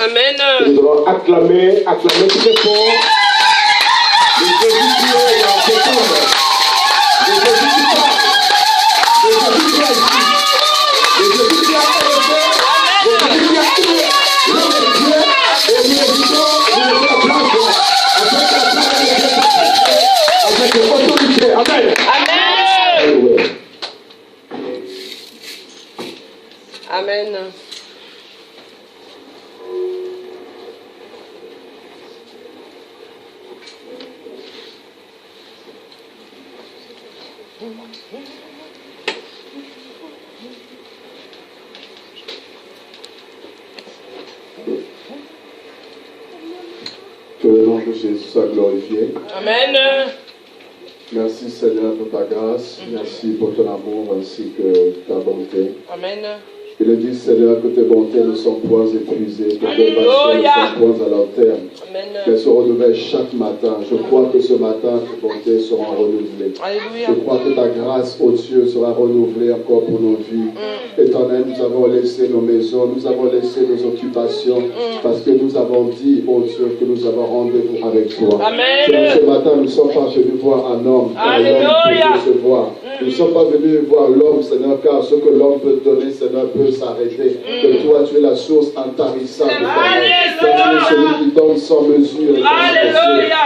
Amen. Nous allons acclamer très fort. Le Jésus qui est dans cette tombe. Le Jésus qui passe. Le Jésus qui est ici. Le Jésus qui a fait. Le Jésus qui a tué. L'homme de Dieu. Et nous évitons de le faire place. Avec autorité. Amen. Amen. Amen. Que le nom de Jésus soit glorifié. Amen. Merci Seigneur pour ta grâce. Merci pour ton amour ainsi que ta bonté. Amen. Il est dit Seigneur que tes bontés ne sont point épuisées, que tes passions ne sont point à leur terme. Amen. Qu'elles se renouvellent chaque matin. Je crois que ce matin tes bontés seront renouvelées. Alléluia. Je crois que ta grâce, ô Dieu, sera renouvelée encore pour nos vies. Éternel, nous avons laissé nos maisons, nous avons laissé nos occupations, parce que nous avons dit, ô Dieu, que nous avons rendez-vous avec toi. Amen. Seigneur, ce matin, nous ne sommes pas venus voir un homme, car l'homme peut se voir. Nous ne sommes pas venus voir l'homme, Seigneur, car ce que l'homme peut donner, Seigneur, peut s'arrêter. Que toi, tu es la source intarissable. Tu es celui qui donne sans mesure.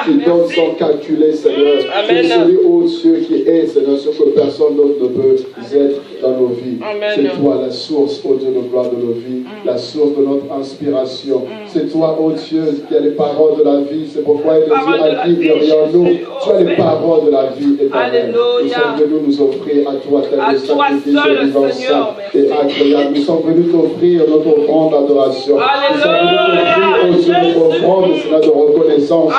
Qui donne sans calculer, Seigneur. Tu es celui, ô Dieu, qui est, Seigneur, ce que personne d'autre ne peut être dans nos vies. C'est toi la source, ô Dieu, de gloire de nos vies, la source de notre inspiration. C'est toi, ô Dieu, qui as les paroles de la vie. C'est pourquoi il a dit, nous. Tu as les paroles de la vie éternelle. Nous sommes venus nous offrir à toi, tel le sacrifice vivant, saint et agréable. Nous sommes venus t'offrir notre offrande d'adoration. Nous sommes venus t'offrir, ô Dieu, notre offrande, Seigneur, de reconnaissance.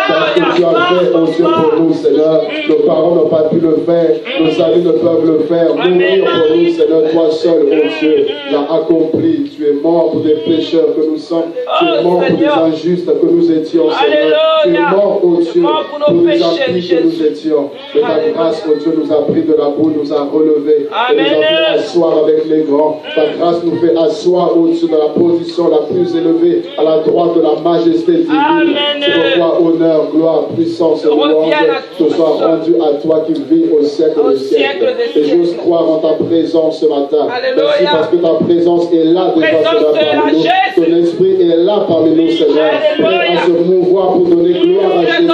Parce que tu as fait, ô Dieu, pour nous, Seigneur. Nos parents n'ont pas pu le faire. Nos amis ne peuvent le faire. Mourir pour nous, Seigneur, toi seul, ô Dieu, l'as accompli. Tu es mort pour des pécheurs que nous sommes. Tu es mort pour des injustes que nous étions, Seigneur. Tu es mort, ô Dieu, pour des impies que nous étions. Et ta grâce, ô Dieu, nous a pris de la boue, nous a relevés. Et nous a fait asseoir avec les grands. Ta grâce nous fait asseoir, ô Dieu, dans la position la plus élevée, à la droite de la majesté divine. C'est pourquoi honneur, gloire, puissance et louange te soient rendus à toi qui vis au siècle des siècles. Et j'ose croire en ta présence ce matin. Merci parce que ta présence est là déjà, Seigneur, parmi nous. Ton esprit est là parmi nous, Seigneur. Prêt à se mouvoir pour donner gloire à Jésus.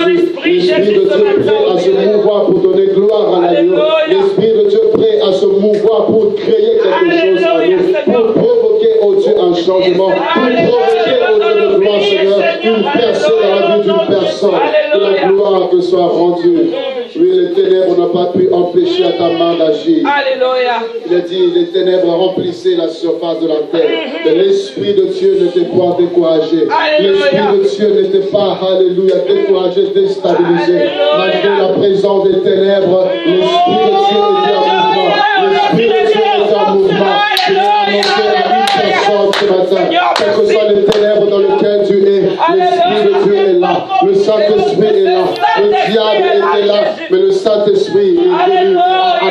L'Esprit de Dieu prêt à se mouvoir pour donner gloire à l'agneau. L'Esprit de Dieu prêt à se mouvoir pour créer quelque chose à nous. Pour provoquer, oh Dieu, un changement. Pour provoquer, oh Dieu de gloire, Seigneur, une personne dans la vie d'une personne. Que la gloire te soit rendue. Oui, les ténèbres n'ont pas pu empêcher à ta main d'agir. Alléluia. Il a dit, les ténèbres remplissaient la surface de la terre. Mais l'Esprit de Dieu n'était pas découragé. L'Esprit de Dieu n'était pas, alléluia, découragé, déstabilisé. Malgré la présence des ténèbres, l'Esprit de Dieu était en mouvement. L'Esprit de Dieu était en mouvement. Je vais annoncer à une personne ce matin, quelles que soient les ténèbres dans lesquelles tu es, l'Esprit de Dieu est là. Le Saint-Esprit est là. Le diable était là. Mais le Saint-Esprit est venu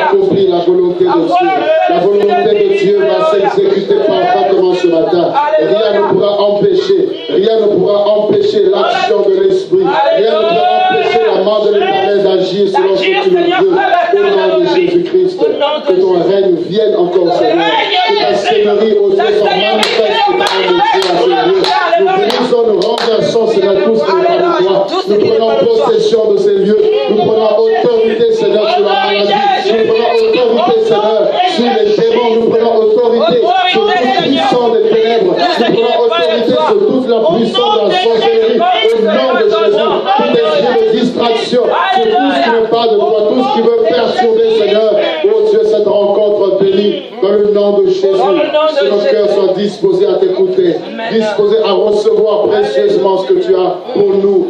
accomplir la volonté de Dieu. La volonté de Dieu va s'exécuter parfaitement ce matin. Rien ne pourra empêcher l'action de l'Esprit. Rien ne pourra empêcher la main de l'Éternel d'agir selon ce que tu le veux. Au nom de Jésus-Christ, que ton règne vienne encore, Seigneur. Que ta seigneurie, ô Dieu, soit manifeste au nom de Dieu à ce lieu. Nous brisons, nous renversons, Seigneur, tout ce qui n'est pas de toi. Nous prenons possession de ces lieux. Nous prenons autorité, Seigneur, sur la maladie. Nous prenons autorité, Seigneur, sur les démons. Nous prenons autorité sur toute puissance des ténèbres. Nous prenons autorité sur toute la puissance de la sorcellerie. Au nom de Jésus, tout esprit de distraction, sur tout ce qui n'est pas de toi, tout ce qui veut perturber, Seigneur. Oh Dieu, cette rencontre bénie, dans le nom de Jésus, que nos cœurs soient disposés à t'écouter, disposés à recevoir précieusement ce que tu as pour nous.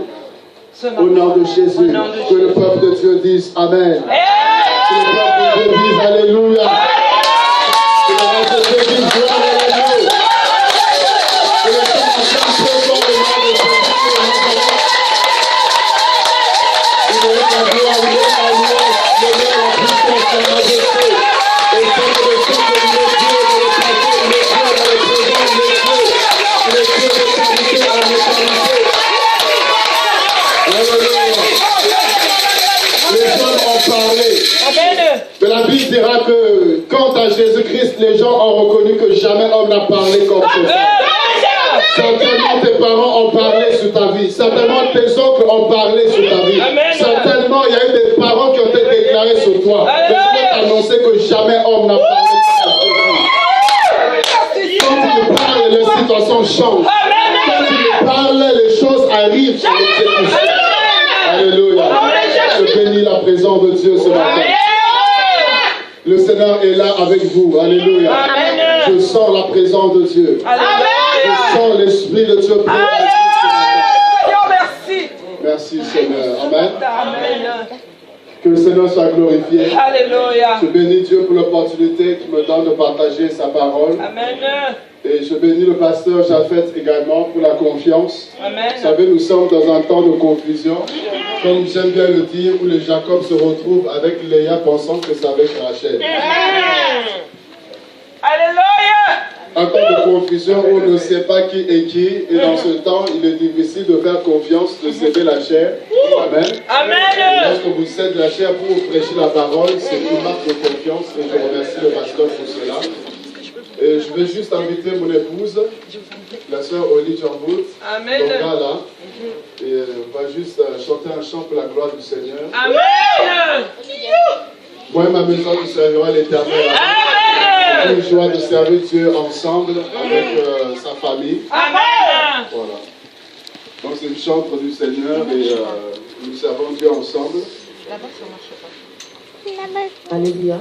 Au nom de Jésus, que le peuple de Dieu dise Amen. Que le peuple de Dieu dise Alléluia. Que le peuple de Dieu dise Gloire à Alléluia. Que le peuple de Dieu dise dans le nom de Jésus. Il est la gloire, il est la louange, l'honneur, la puissance, la majesté. Et c'est que le peuple de Dieu, de le passer, le Dieu, dans le présent, le Dieu de les gens ont reconnu que jamais homme n'a parlé comme toi. Certainement tes parents ont parlé sur ta vie. Certainement tes oncles ont parlé sur ta vie. Certainement il y a eu des parents qui ont été déclarés sur toi. Mais je peux t'annoncer que jamais homme n'a parlé sur ta vie. Quand il parle, les situations changent. Quand il parle, les choses arrivent sur l'exécution. Alléluia. Je bénis la présence de Dieu ce matin. Le Seigneur est là avec vous. Alléluia. Je sens la présence de Dieu. Je sens l'Esprit de Dieu. Merci. Merci Seigneur. Amen. Que le Seigneur soit glorifié. Alléluia. Je bénis Dieu pour l'opportunité qu'il me donne de partager sa parole. Amen. Et je bénis le pasteur Japheth également pour la confiance. Amen. Vous savez, nous sommes dans un temps de confusion. Comme j'aime bien le dire, où les Jacob se retrouvent avec Léa pensant que c'est avec Rachel. Alléluia. Un temps de confusion où on ne sait pas qui est qui. Et dans ce temps, il est difficile de faire confiance, de céder la chair. Amen. Amen. Et lorsque vous cédez la chair pour vous prêcher la parole, c'est une marque de confiance. Et je remercie le pasteur pour cela. Et je vais juste inviter mon épouse, la sœur Oli Jambout, Amen. donc là, et on va juste chanter un chant pour la gloire du Seigneur. Amen. Moi et ma maison, nous servirons l'Éternel. C'est une joie de servir Dieu ensemble avec sa famille. Amen. Voilà. Donc c'est une chantre du Seigneur et nous servons Dieu ensemble. Alléluia.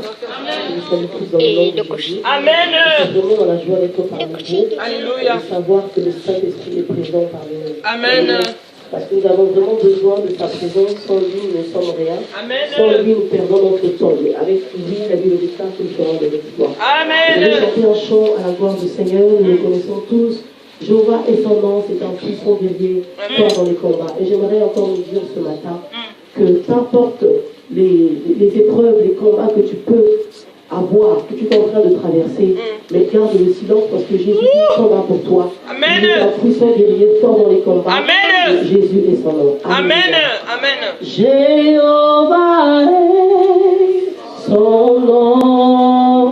Nous sommes tous dans le nom de Jésus. Amen. Nous sommes vraiment dans la joie d'être parmi vous. Alléluia. Et de savoir que le Saint-Esprit est présent parmi nous. Amen. Parce que nous avons vraiment besoin de sa présence. Sans lui, nous ne sommes rien. Amen. Sans lui, nous perdons notre temps. Mais avec lui, la Bible déclare que nous ferons des exploits. Amen. Nous allons chanter un chant à la gloire du Seigneur. Nous le connaissons tous. Jéhovah est son nom, c'est un puissant guerrier, fort dans les combats. Et j'aimerais encore nous dire ce matin que qu'importe les épreuves, les combats que tu peux avoir, que tu es en train de traverser, mais garde le silence parce que Jésus combat pour toi. Amen. Il est un puissant guerrier, fort dans les combats. Amen. Et Jésus est son nom. Amen. Amen. Jéhovah est son nom.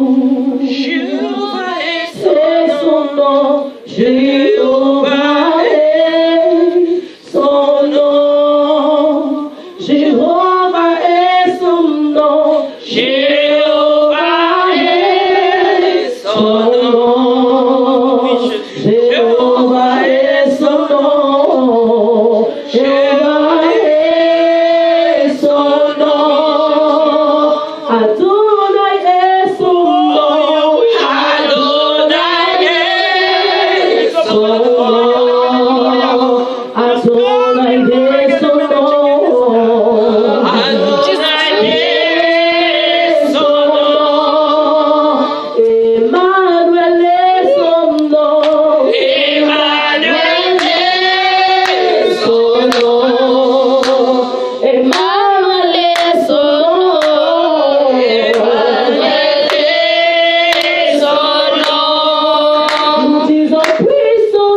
Jéhovah est C'est son nom. Jéhovah est son nom. Jéhovah est son nom. Jéhovah est son nom. Jéhovah est son nom. Jéhovah est son nom. Adonai est son nom. Adonai est son nom. Adonai est son nom. Emmanuel est son nom. Emmanuel est son nom. Emmanuel est son nom. Emmanuel est son nom. Nous disons puissant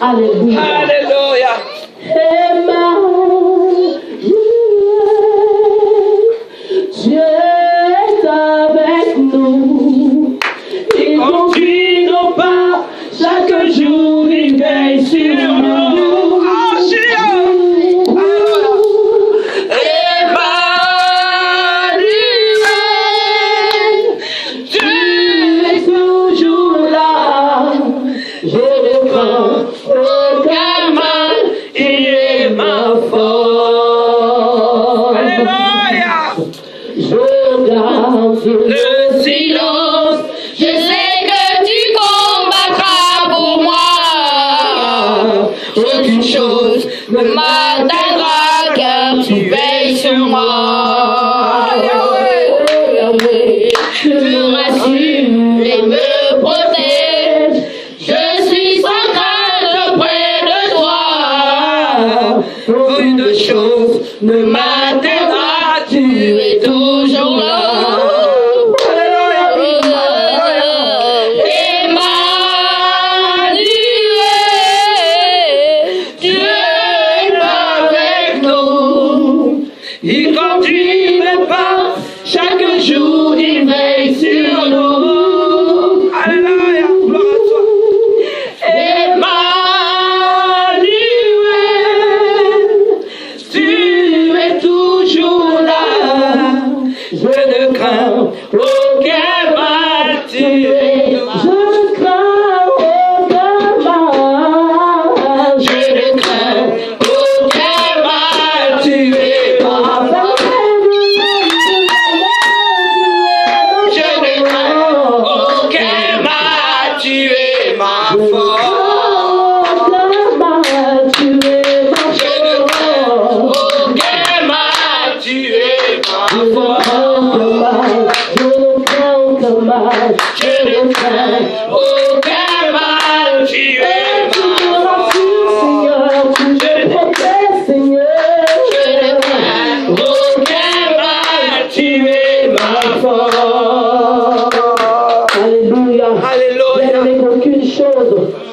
Alléluia. Alléluia. Emmanuel, Dieu est avec nous. Il conduit nos pas, chaque jour il veille sur nous. Le silence, je sais que tu combattras pour moi. Aucune chose ne m'atteindra car tu veilles sur moi. Tu me rassures et me protèges. Je suis sans crainte près de toi. Aucune chose ne m'atteindra, tu es toujours là. Il conduit mes pas, chaque jour il veille sur nous. Alléluia, gloire à toi. Emmanuel, tu es toujours là. Je ne crains aucun mal, tu es là. Je ne crains aucun mal. Je ne crains aucun mal, tu es là.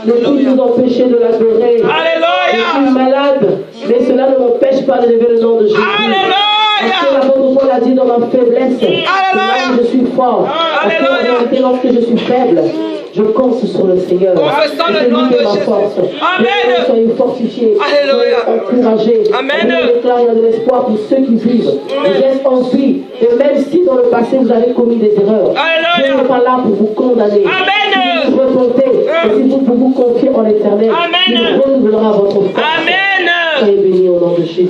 Ne puisse nous empêcher de l'adorer. Je suis malade, mais cela ne m'empêche pas de lever le nom de Jésus. Parce que l'apôtre Paul a dit dans ma faiblesse, là où je suis fort. Parce qu'en réalité, lorsque je suis faible, je compte sur le Seigneur. Confessons le nom de ma Jésus. force. Amen. Soyez fortifiés, soyez encouragés. Amen. Je déclare il y a de l'espoir pour ceux qui vivent. Vous êtes en vie. Et même si dans le passé vous avez commis des erreurs, Dieu n'est pas là pour vous condamner. Amen. Si vous remontez, et si vous vous confiez en l'éternel, il renouvelera votre force. Amen. Soyez bénis au nom de Jésus.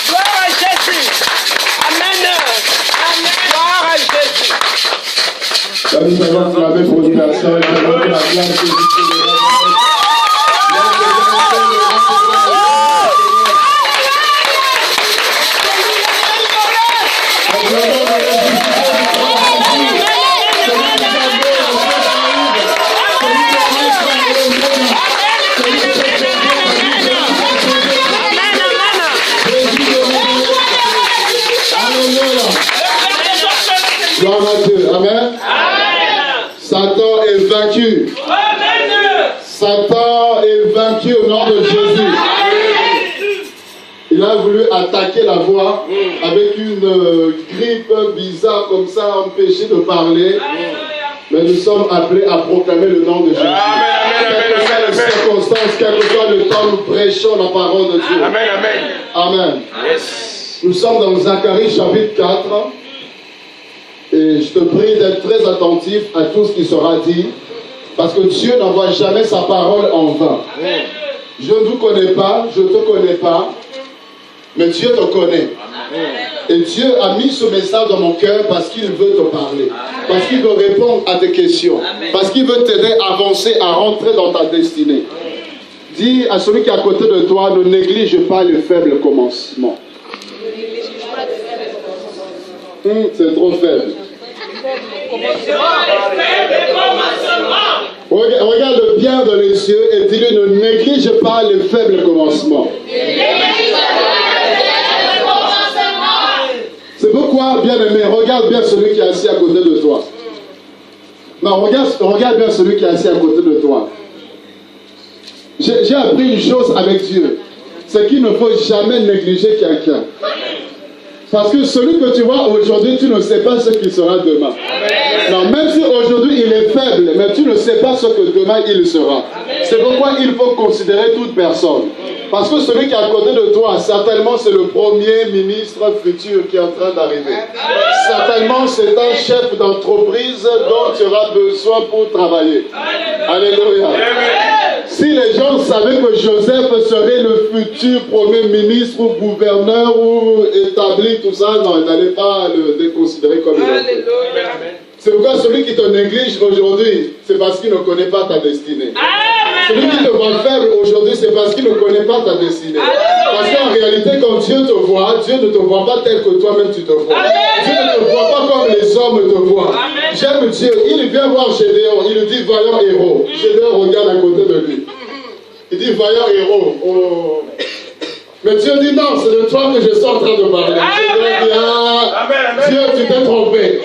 Gloire à Jésus. Amen. Gloire à Jésus. La nous allons clamer pour une personne, nous allons la clame pour Gloire à Dieu. Amen. Satan est vaincu. Satan est vaincu au nom de Jésus. Il a voulu attaquer la voix avec une grippe bizarre comme ça, empêcher de parler. Mais nous sommes appelés à proclamer le nom de Jésus. Quelles que soient les circonstances, quel que soit le temps, nous prêchons la parole de Dieu. Amen. Nous sommes dans Zacharie chapitre 4. Et je te prie d'être très attentif à tout ce qui sera dit. Parce que Dieu n'envoie jamais sa parole en vain. Je ne vous connais pas, je ne te connais pas. Mais Dieu te connaît. Et Dieu a mis ce message dans mon cœur parce qu'il veut te parler. Parce qu'il veut répondre à tes questions. Parce qu'il veut t'aider à avancer, à rentrer dans ta destinée. Dis à celui qui est à côté de toi, ne néglige pas le faible commencement. C'est trop faible. Regarde bien dans les yeux et dis-lui, ne néglige pas le faible commencement. C'est pourquoi, bien aimé, regarde bien celui qui est assis à côté de toi. Non, regarde bien celui qui est assis à côté de toi. J'ai appris une chose avec Dieu. C'est qu'il ne faut jamais négliger quelqu'un. Parce que celui que tu vois aujourd'hui, tu ne sais pas ce qu'il sera demain. Non, même si aujourd'hui il est faible, mais tu ne sais pas ce que demain il sera. C'est pourquoi il faut considérer toute personne. Parce que celui qui est à côté de toi, certainement c'est le premier ministre futur qui est en train d'arriver. Certainement c'est un chef d'entreprise dont tu auras besoin pour travailler. Alléluia. Si les gens savaient que Joseph serait le futur premier ministre ou gouverneur ou établi, tout ça, non, ils n'allaient pas le déconsidérer comme il. C'est pourquoi celui qui te néglige aujourd'hui, c'est parce qu'il ne connaît pas ta destinée. Celui qui te voit faible aujourd'hui, c'est parce qu'il ne connaît pas ta destinée. Parce qu'en réalité, quand Dieu te voit, Dieu ne te voit pas tel que toi-même tu te vois. Dieu ne te voit pas comme les hommes te voient. J'aime Dieu. Il vient voir Gédéon, il lui dit vaillant héros. Gédéon regarde à côté de lui. Il dit vaillant héros. Oh. Mais Dieu dit non, c'est de toi que je suis en train de parler. Dit, Dieu, tu t'es trompé.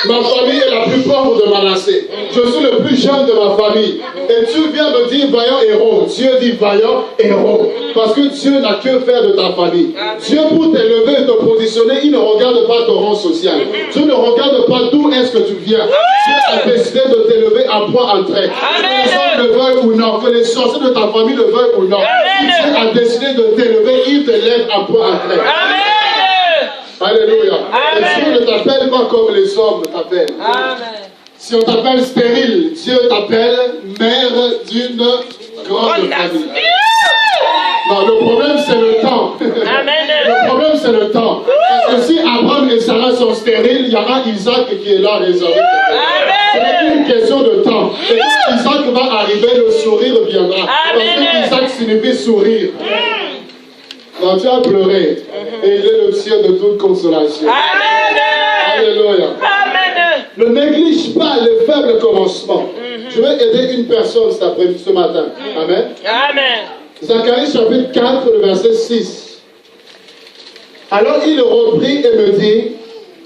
Ma famille est la plus pauvre de Manassé. Je suis le plus jeune de ma famille. Et tu viens me dire vaillant héros. Dieu dit vaillant héros. Parce que Dieu n'a que faire de ta famille. Dieu, pour t'élever et te positionner, il ne regarde pas ton rang social. Dieu ne regarde pas d'où est-ce que tu viens. Dieu a décidé de t'élever à point en trait. Que les hommes le veuillent ou non, que les sorciers de ta famille le veuillent ou non. Dieu a décidé de t'élever, il te lève à point en trait. Alléluia. Et Dieu ne t'appelle pas comme les hommes t'appellent. Si on t'appelle stérile, Dieu t'appelle mère d'une grande famille. Non, le problème c'est le temps. Le problème c'est le temps. Parce que si Abraham et Sarah sont stériles, il y aura Isaac qui est là réservé. C'est une question de temps. Et quand Isaac va arriver, le sourire viendra. Parce que Isaac signifie sourire. Non, tu as pleuré. Et il est le ciel de toute consolation. Alléluia. Ne néglige pas les faibles commencements. Je vais aider une personne ce matin. Amen. Zacharie chapitre 4, le verset 6. Alors il reprit et me dit,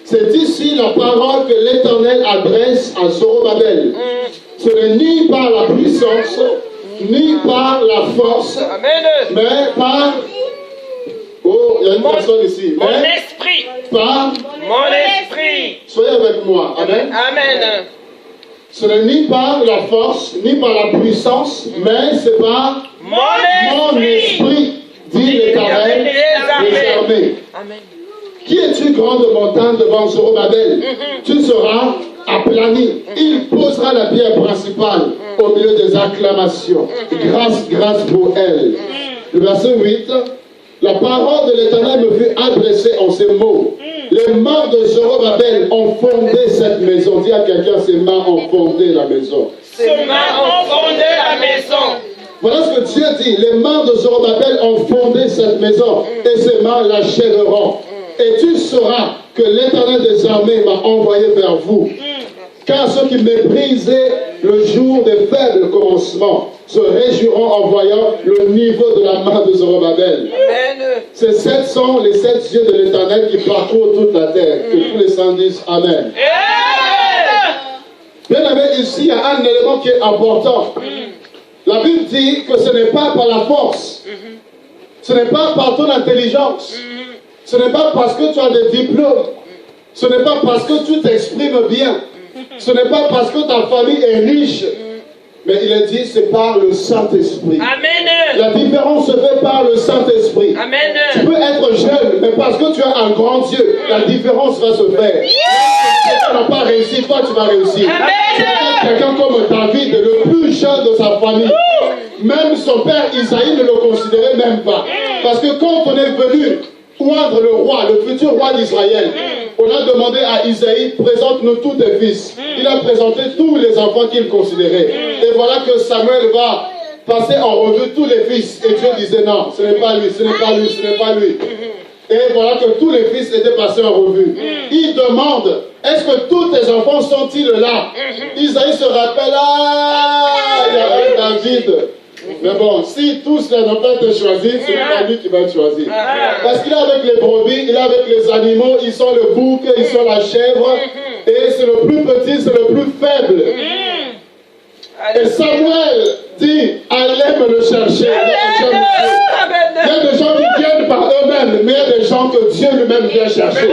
c'est ici la parole que l'Éternel adresse à Zorobabel. Ce n'est ni par la puissance, ni par la force, mais par... Oh, il y a une personne ici. Mon esprit. Par... Mon esprit. Soyez avec moi. Amen. Ce n'est ni par la force, ni par la puissance, mais c'est par mon esprit, dit l'Éternel des armées. Qui es-tu, grande montagne devant Zorobabel? Tu seras aplani. Il posera la pierre principale au milieu des acclamations. Grâce, grâce pour elle. Le verset 8. La parole de l'Éternel me fut adressée en ces mots. Les mains de Zorobabel ont fondé cette maison. Dis à quelqu'un, ses mains ont fondé la maison. Ses mains ont fondé la maison. Voilà ce que Dieu dit. Les mains de Zorobabel ont fondé cette maison et ses mains l'achèveront. Et tu sauras que l'Éternel des armées m'a envoyé vers vous. Car ceux qui méprisaient le jour des faibles commencements se réjouiront en voyant le niveau de la main de Zorobabel. Ces sept sont les 7 yeux de l'Éternel qui parcourent toute la terre. Que tous les saints disent Amen. Bien aimé, ici il y a un élément qui est important. La Bible dit que ce n'est pas par la force, ce n'est pas par ton intelligence, ce n'est pas parce que tu as des diplômes, ce n'est pas parce que tu t'exprimes bien, ce n'est pas parce que ta famille est riche, mais il est dit c'est par le Saint-Esprit. La différence se fait par le Saint-Esprit. Tu peux être jeune, mais parce que tu as un grand Dieu, la différence va se faire. Si tu n'as pas réussi, toi tu vas réussir. Quelqu'un comme David, le plus jeune de sa famille, même son père Isaïe ne le considérait même pas. Parce que quand on est venu oindre le roi, le futur roi d'Israël, on a demandé à Isaïe, présente-nous tous tes fils. Il a présenté tous les enfants qu'il considérait. Et voilà que Samuel va passer en revue tous les fils. Et Dieu disait non, ce n'est pas lui, ce n'est pas lui, ce n'est pas lui. Et voilà que tous les fils étaient passés en revue. Il demande, est-ce que tous tes enfants sont-ils là? Isaïe se rappelle, il y avait David. Mais bon, si tous les n'ont pas été choisis, c'est pas lui qui va être choisi. Parce qu'il est avec les brebis, il est avec les animaux, ils sont le bouc, ils sont la chèvre. Et c'est le plus petit, c'est le plus faible. Et Samuel dit, allez me le chercher. Il y a des gens qui viennent par eux-mêmes, mais il y a des gens que Dieu lui-même vient chercher.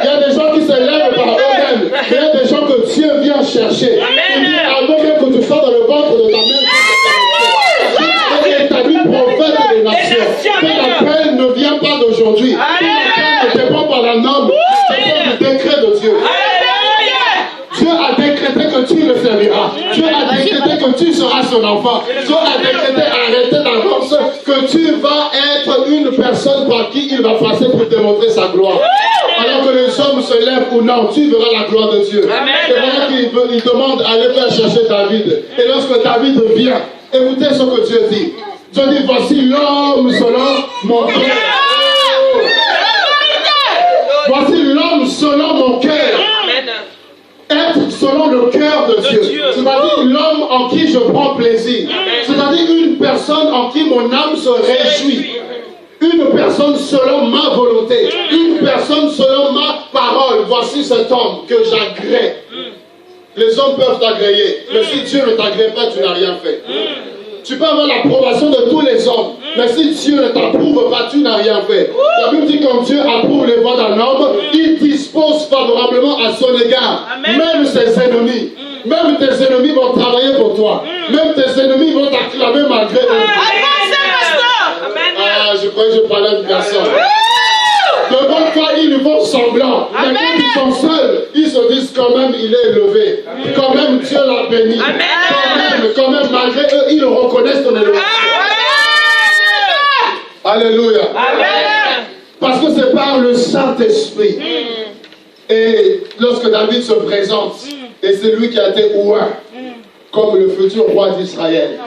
Il y a des gens qui se lèvent par eux-mêmes, mais il y a des gens que Dieu vient chercher. Il dit, avant même que tu sois dans le ventre de ta mère, tu es établi prophète des nations. Que l'appel ne vient pas d'aujourd'hui. L'appel ne dépend pas d'un homme, ça dépend du décret de Dieu. Dieu a décrété que tu le serviras. Dieu a décrété que tu seras son enfant. Dieu a décrété, arrêté d'avance, que tu vas être une personne par qui il va passer pour démontrer sa gloire. Alors que les hommes se lèvent ou non, tu verras la gloire de Dieu. Et voilà qu'il demande d'aller faire chercher David. Et lorsque David vient, écoutez ce que Dieu dit. Dieu dit, voici l'homme selon mon cœur. Voici l'homme selon mon cœur. Être selon le cœur de Dieu. C'est-à-dire l'homme en qui je prends plaisir. C'est-à-dire une personne en qui mon âme se réjouit. Une personne selon ma volonté. Une personne selon ma parole. Voici cet homme que j'agrée. Les hommes peuvent t'agréer. Mais si Dieu ne t'agrée pas, tu n'as rien fait. Tu peux avoir l'approbation de tous les hommes. Mais si Dieu ne t'approuve pas, tu n'as rien fait. La Bible dit que quand Dieu approuve les voies d'un homme, il dispose favorablement à son égard. Même ses ennemis. Même tes ennemis vont travailler pour toi. Même tes ennemis vont t'acclamer malgré eux. Ah, je croyais que je parlais de personne. Devant toi, ils font semblant. Mais quand ils sont seuls, ils se disent quand même, il est élevé. Quand même, Dieu l'a béni. Quand même, malgré eux, ils reconnaissent ton élévation. Alléluia. Parce que c'est par le Saint-Esprit. Et lorsque David se présente, et c'est lui qui a été oint comme le futur roi d'Israël.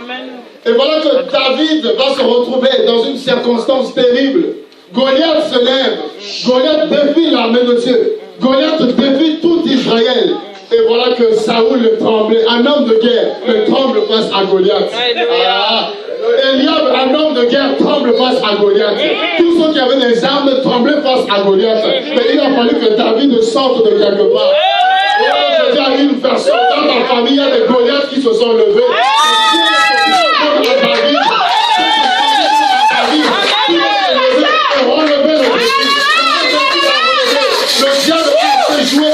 Et voilà que David va se retrouver dans une circonstance terrible. Goliath se lève. Goliath défie l'armée de Dieu. Goliath défie tout Israël. Et voilà que Saoul le tremblait. Un homme de guerre le tremble face à Goliath. Eliab, un homme de guerre, tremble face à Goliath. Tous ceux qui avaient des armes tremblaient face à Goliath. Mais il a fallu que David sorte de quelque part. Je dis à une personne, dans ta famille, il y a des Goliaths qui se sont levés. Avec ta famille, le diable a assez joué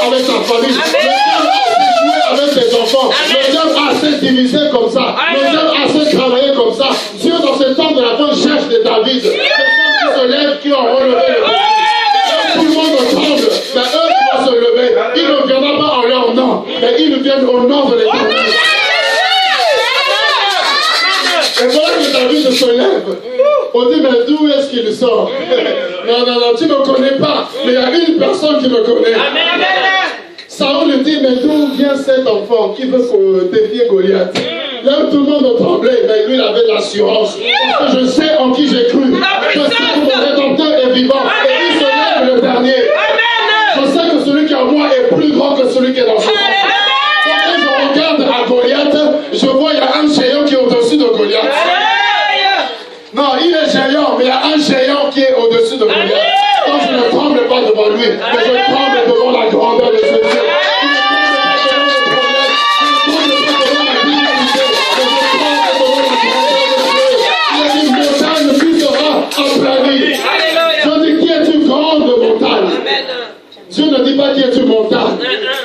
avec tes enfants, le diable a assez divisé comme ça, le diable a assez travaillé comme ça. Dieu dans ce temps de la fin cherche des David, des hommes qui se lèvent, qui ont relevé le pays. Tout le monde tremble, mais eux qui vont se lever, ils ne viendront pas en leur nom, mais ils viennent au nom de l'Éternel. Et voilà que David se lève. On dit, mais d'où est-ce qu'il sort? Non, tu ne me connais pas. Mais il y a une personne qui me connaît. Saoul dit, mais d'où vient cet enfant qui veut défier Goliath? Là, tout le monde tremblait, mais lui, il avait l'assurance. Parce que je sais en qui j'ai cru. Je sais que mon Rédempteur est vivant. Et il se lève le dernier. Je sais que celui qui est en moi est plus grand que celui qui est dans moi. Quand je regarde à Goliath, je vois qu'il y a un géant qui est au-dessus de Goliath. Non, il est géant, mais il y a un géant qui est au-dessus de Goliath. Donc je ne tremble pas devant lui, mais je tremble devant la grandeur de ce Dieu. Il y a une montagne qui sera aplanie. Je dis, qui es-tu grande montagne? Dieu ne dit pas qui es-tu montagne.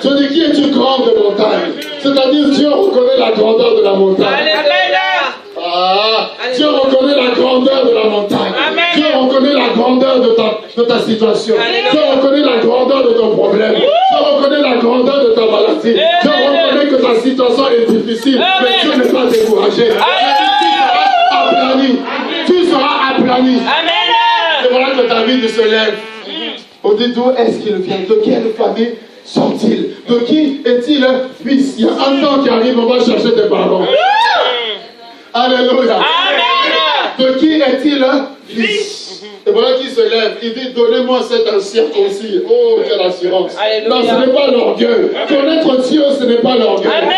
Je dis, qui es-tu grande montagne? C'est-à-dire, Dieu reconnaît la grandeur de la montagne. Dieu reconnaît la grandeur de la montagne. Dieu reconnaît la grandeur de ta situation. Dieu reconnaît la grandeur de ton problème. Dieu reconnaît la grandeur de ta maladie. Dieu reconnaît que ta situation est difficile, mais Dieu n'est pas découragé. Tu seras aplani. Et voilà que David se lève. On dit, d'où est-ce qu'il vient? De quelle famille sont-ils? De qui est-il fils? Il y a un temps qui arrive, on va chercher des parents. Alléluia. De qui est-il fils? Et voilà qu'il se lève. Il dit, donnez-moi cet incirconcis. Oh, quelle assurance. Non, ce n'est pas l'orgueil. Connaître Dieu, ce n'est pas l'orgueil.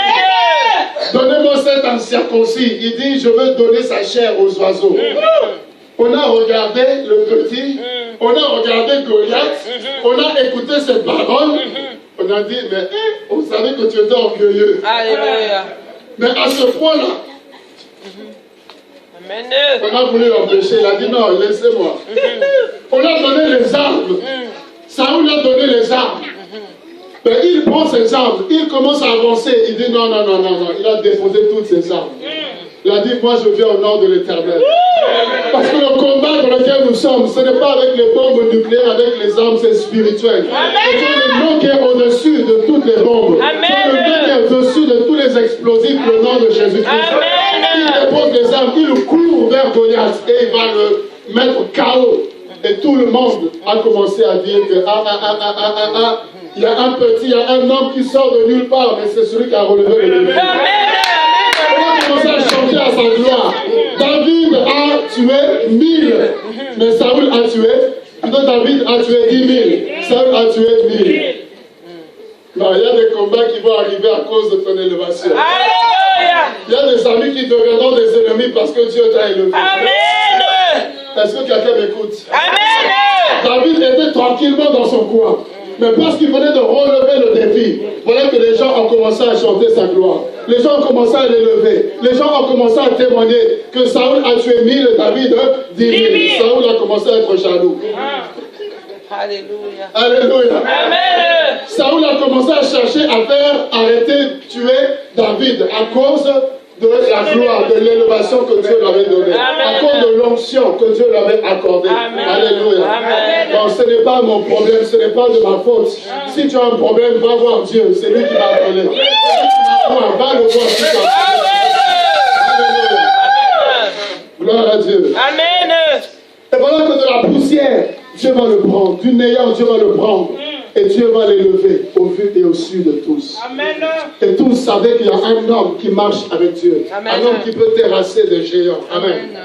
Donnez-moi cet incirconcis. Il dit, je veux donner sa chair aux oiseaux. On a regardé le petit, on a regardé Goliath, on a écouté ses paroles, on a dit, mais on savait que tu étais orgueilleux. Mais à ce point-là, on a voulu l'empêcher. Il a dit non, laissez-moi. On lui a donné les armes. Saoul a donné les armes. Mais il prend ses armes. Il commence à avancer. Il dit non. Il a déposé toutes ses armes. Il a dit, moi je viens au nom de l'Éternel. Parce que le combat dans lequel nous sommes, ce n'est pas avec les bombes nucléaires, avec les armes, c'est spirituel. C'est le nom qui est au-dessus de toutes les bombes. C'est le nom qui est au-dessus de tous les explosifs, le nom de Jésus-Christ. Il dépose les armes, il court vers Goliath et il va le mettre KO. Et tout le monde a commencé à dire que il y a un petit, il y a un homme qui sort de nulle part, mais c'est celui qui a relevé le défi. On a commencé à chanter à sa gloire. David a tué 1000, mais Saoul a tué, plutôt David a tué 10 000, Saoul a tué 1000. Non, il y a des combats qui vont arriver à cause de ton élévation. Il y a des amis qui deviendront des ennemis parce que Dieu t'a élevé. Est-ce que quelqu'un m'écoute? David était tranquillement dans son coin. Mais parce qu'il venait de relever le défi, voilà que les gens ont commencé à chanter sa gloire. Les gens ont commencé à l'élever. Les gens ont commencé à témoigner que Saoul a tué 1000, David 10 000. Saoul a commencé à être jaloux. Alléluia. Alléluia. Amen. Saoul a commencé à chercher à faire arrêter, tuer David à cause de la gloire, de l'élévation que Dieu lui avait donnée, à cause de l'onction que Dieu lui avait accordée. Alléluia. Non, ce n'est pas mon problème, ce n'est pas de ma faute. Si tu as un problème, va voir Dieu, c'est lui qui va appeler. Va le voir si tu as un problème. Gloire à Dieu. Amen. Et voilà que de la poussière, Dieu va le prendre. Du néant, Dieu va le prendre. Et Dieu va l'élever au vu et au su de tous. Amen. Et tous savaient qu'il y a un homme qui marche avec Dieu. Amen. Un homme qui peut terrasser des géants. Amen.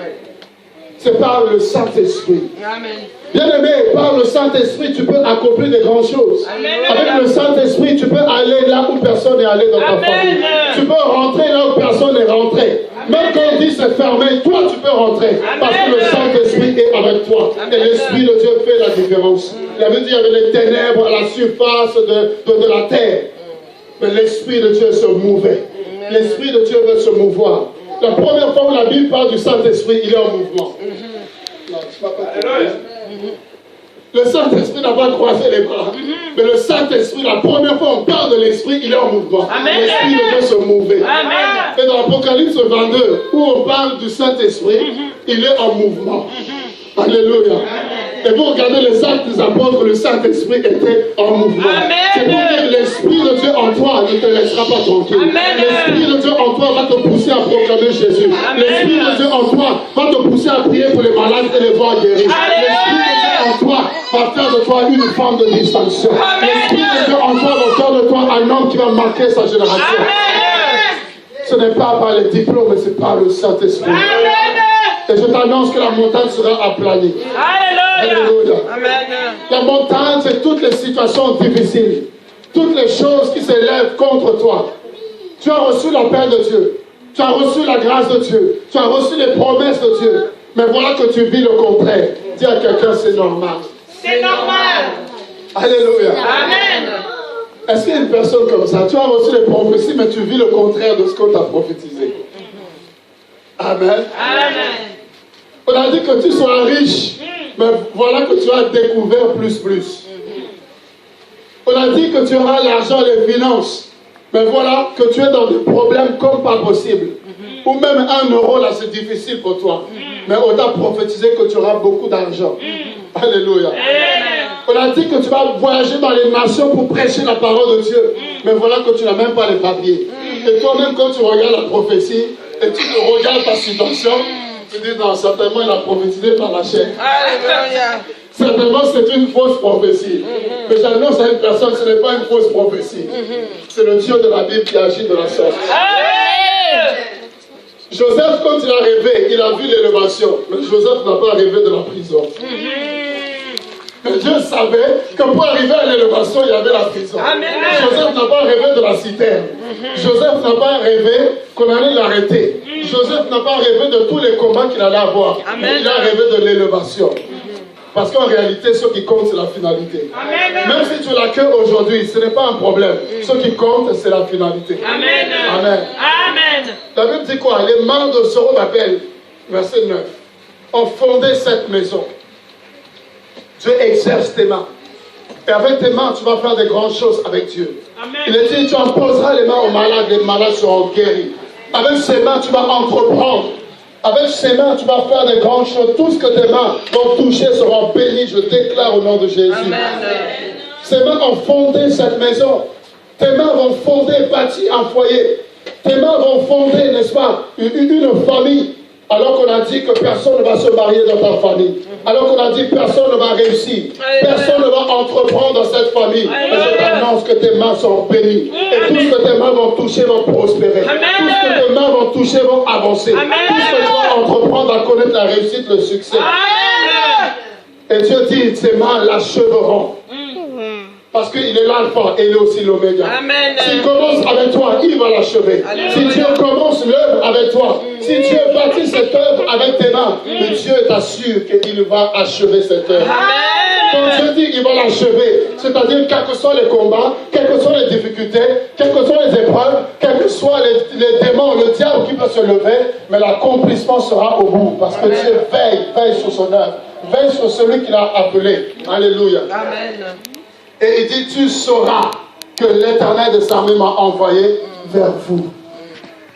C'est par le Saint-Esprit. Amen. Bien-aimé, par le Saint-Esprit, tu peux accomplir de grandes choses. Amen. Avec le Saint-Esprit, tu peux aller là où personne n'est allé dans ta Amen. famille. Tu peux rentrer là où personne n'est rentré. Même quand on dit c'est fermé, toi tu peux rentrer. Parce que le Saint-Esprit est avec toi. Et l'Esprit de Dieu fait la différence. Il avait dit qu'il y avait les ténèbres à la surface de la terre. Mais l'Esprit de Dieu se mouvait. L'Esprit de Dieu veut se mouvoir. La première fois où la Bible parle du Saint-Esprit, il est en mouvement. Non, tu ne vas pas te dire. Le Saint-Esprit n'a pas croisé les bras. Mais le Saint-Esprit, la première fois on parle de l'Esprit, il est en mouvement. L'Esprit de Dieu se mouvait. Et dans l'Apocalypse 22, où on parle du Saint-Esprit, il est en mouvement. Alléluia. Et vous regardez les actes des apôtres, le Saint-Esprit était en mouvement. C'est pour dire l'Esprit de Dieu en toi ne te laissera pas tranquille. L'Esprit de Dieu en toi va te pousser à proclamer Jésus. L'Esprit de Dieu en toi va te pousser à prier pour les malades et les voir guéris. L'Esprit de Dieu en toi va faire de toi une femme de distinction. L'Esprit de Dieu en toi va faire de toi un homme qui va marquer sa génération. Ce n'est pas par les diplômes, mais c'est par le Saint-Esprit. Et je t'annonce que la montagne sera aplanie. Alléluia. La montagne, c'est toutes les situations difficiles. Toutes les choses qui s'élèvent contre toi. Tu as reçu la paix de Dieu. Tu as reçu la grâce de Dieu. Tu as reçu les promesses de Dieu. Mais voilà que tu vis le contraire. Dis à quelqu'un, c'est normal. C'est normal. Alléluia. Amen. Est-ce qu'il y a une personne comme ça? Tu as reçu les prophéties, mais tu vis le contraire de ce qu'on t'a prophétisé. Amen. Amen. On a dit que tu sois riche, mais voilà que tu as découvert plus. On a dit que tu auras l'argent, les finances, mais voilà que tu es dans des problèmes comme pas possible. Ou même 1 euro, là, c'est difficile pour toi. Mais on t'a prophétisé que tu auras beaucoup d'argent. Alléluia. On a dit que tu vas voyager dans les nations pour prêcher la parole de Dieu. Mais voilà que tu n'as même pas les papiers. Et toi-même, quand tu regardes la prophétie, et tu te regardes ta situation, tu dis non, certainement il a prophétisé par la chair. Alléluia. Certainement c'est une fausse prophétie. Mais j'annonce à une personne, ce n'est pas une fausse prophétie. C'est le Dieu de la Bible qui agit de la sorte. Joseph, quand il a rêvé, il a vu l'élévation. Mais Joseph n'a pas rêvé de la prison. Mais Dieu savait que pour arriver à l'élévation, il y avait la prison. Joseph n'a pas rêvé de la citerne. Joseph n'a pas rêvé qu'on allait l'arrêter. Joseph n'a pas rêvé de tous les combats qu'il allait avoir. Il a rêvé de l'élévation. Parce qu'en réalité, ce qui compte, c'est la finalité. Amen. Même si tu l'as que aujourd'hui, ce n'est pas un problème. Ce qui compte, c'est la finalité. Amen. Amen. Amen. La Bible dit quoi? Les mains de Zorobabel, verset 9, ont fondé cette maison. Dieu exerce tes mains. Et avec tes mains, tu vas faire des grandes choses avec Dieu. Amen. Il est dit, tu imposeras les mains aux malades, les malades seront guéris. Avec ces mains, tu vas entreprendre. Avec ces mains, tu vas faire des grandes choses. Tout ce que tes mains vont toucher seront bénis. Je déclare au nom de Jésus. Amen. Ces mains ont fondé cette maison. Tes mains vont fonder, bâtir un foyer. Tes mains vont fonder, n'est-ce pas, une famille. Alors qu'on a dit que personne ne va se marier dans ta famille. Alors qu'on a dit que personne ne va réussir. Personne ne va entreprendre dans cette famille. Mais je t'annonce que tes mains sont bénies. Et tout ce que tes mains vont toucher vont prospérer. Tout ce que tes mains vont toucher vont avancer. Tout ce que tu vas entreprendre va connaître la réussite, le succès. Et Dieu dit, tes mains l'achèveront. Parce qu'il est l'alpha et il est aussi l'oméga. S'il commence avec toi, il va l'achever. Si Dieu commence l'œuvre avec toi, si Dieu bâtit cette œuvre avec tes mains, mais Dieu t'assure qu'il va achever cette œuvre. Quand Dieu dit qu'il va l'achever, c'est-à-dire quels que soient les combats, quelles que soient les difficultés, quelles que soient les épreuves, quels que soient les démons, le diable qui peut se lever, mais l'accomplissement sera au bout. Parce que Dieu veille sur son œuvre, veille sur celui qu'il a appelé. Alléluia. Amen. Et il dit, tu sauras que l'Éternel des armées m'a envoyé vers vous.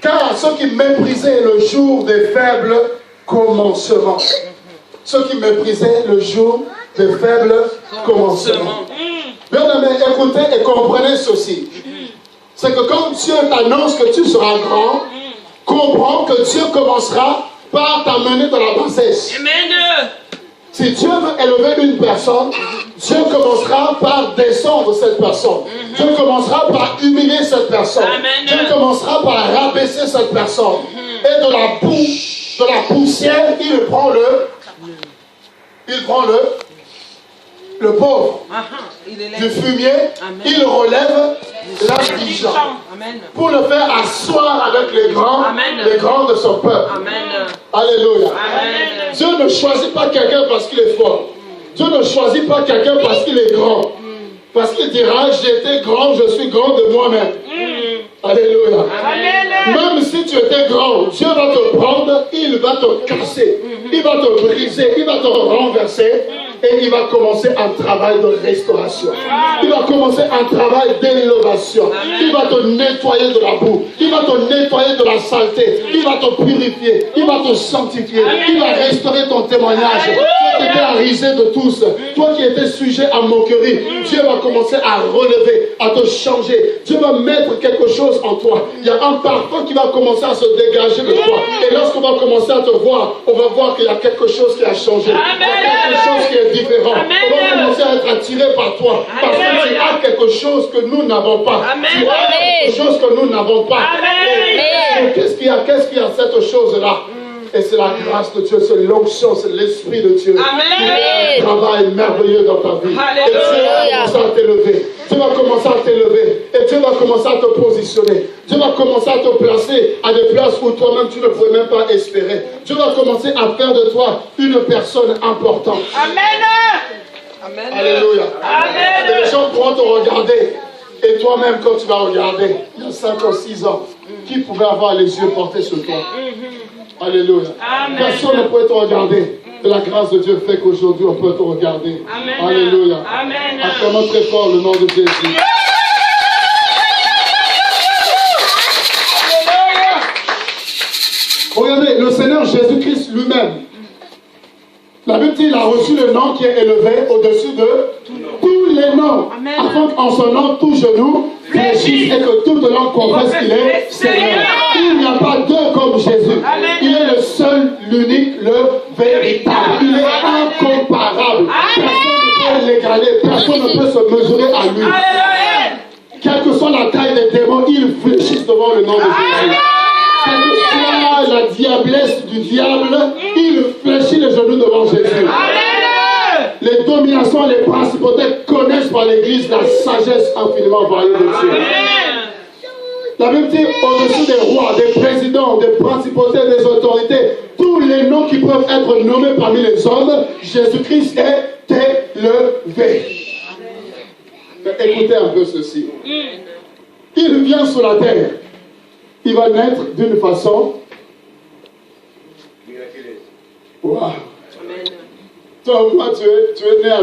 Car ceux qui méprisaient le jour des faibles commencements, ceux qui méprisaient le jour des faibles commencements. Bien aimé, écoutez et comprenez ceci. C'est que quand Dieu t'annonce que tu seras grand, comprends que Dieu commencera par t'amener dans la bassesse. Amen. Si Dieu veut élever une personne, Dieu commencera par descendre cette personne. Dieu commencera par humilier cette personne. Dieu commencera par rabaisser cette personne. Et de la boue, de la poussière, il prend le pauvre. Du fumier, il relève l'indigent. Pour le faire asseoir avec les grands de son peuple. Alléluia. Dieu ne choisit pas quelqu'un parce qu'il est fort. Dieu ne choisit pas quelqu'un parce qu'il est grand. Parce qu'il dira, j'étais grand, je suis grand de moi-même. Alléluia. Même si tu étais grand, Dieu va te prendre, il va te casser, il va te briser, il va te renverser. Et il va commencer un travail de restauration. Il va commencer un travail d'élévation. Il va te nettoyer de la boue. Il va te nettoyer de la saleté. Il va te purifier. Il va te sanctifier. Il va restaurer ton témoignage. Toi qui étais risé de tous, toi qui étais sujet à moquerie, Dieu va commencer à relever, à te changer. Dieu va mettre quelque chose en toi. Il y a un parfum qui va commencer à se dégager de toi. Et lorsqu'on va commencer à te voir, on va voir qu'il y a quelque chose qui a changé. Il y a quelque chose qui est différent. Amen. On va commencer à être attiré par toi. Parce que tu as quelque chose que nous n'avons pas. Amen. Tu as quelque chose que nous n'avons pas. Qu'est-ce qu'il y a cette chose-là? Et c'est la grâce de Dieu, c'est l'onction, c'est l'Esprit de Dieu. Amen. Un travail merveilleux dans ta vie. Alléluia. Et Dieu va commencer à t'élever. Dieu va commencer à t'élever. Et Dieu va commencer à te positionner. Dieu va commencer à te placer à des places où toi-même tu ne pouvais même pas espérer. Dieu va commencer à faire de toi une personne importante. Amen. Amen. Alléluia. Amen. Et les gens pourront te regarder. Et toi-même, quand tu vas regarder, il y a 5 ou 6 ans, qui pouvait avoir les yeux portés sur toi? Alléluia. Amen. Personne ne peut te regarder. Et la grâce de Dieu fait qu'aujourd'hui, on peut te regarder. Amen. Alléluia. Amen. Acclamons très fort le nom de Jésus. Regardez, le Seigneur Jésus-Christ lui-même, la Bible dit qu'il a reçu le nom qui est élevé au-dessus de tous les noms. Amen. Afin qu'en son nom, tout genou fléchisse et que toute langue confesse qu'il est Seigneur. Il n'y a pas deux comme Jésus. Amen. Il est le seul, l'unique, le véritable. Il est incomparable. Personne ne peut l'égaler. Personne ne peut se mesurer à lui. Amen. Quelle que soit la taille des démons, ils fléchissent devant le nom de Jésus. Quelle que soit la diablesse du diable, il fléchit les genoux devant Jésus. Amen. Les dominations, les principautés connaissent par l'Église la sagesse infiniment variée de Dieu. Amen. La Bible dit au-dessus des rois, des présidents, des principautés, des autorités, tous les noms qui peuvent être nommés parmi les hommes, Jésus-Christ est t'élever. Mais écoutez un peu ceci. Il vient sur la terre. Il va naître d'une façon. Wow. Toi, moi, tu es né à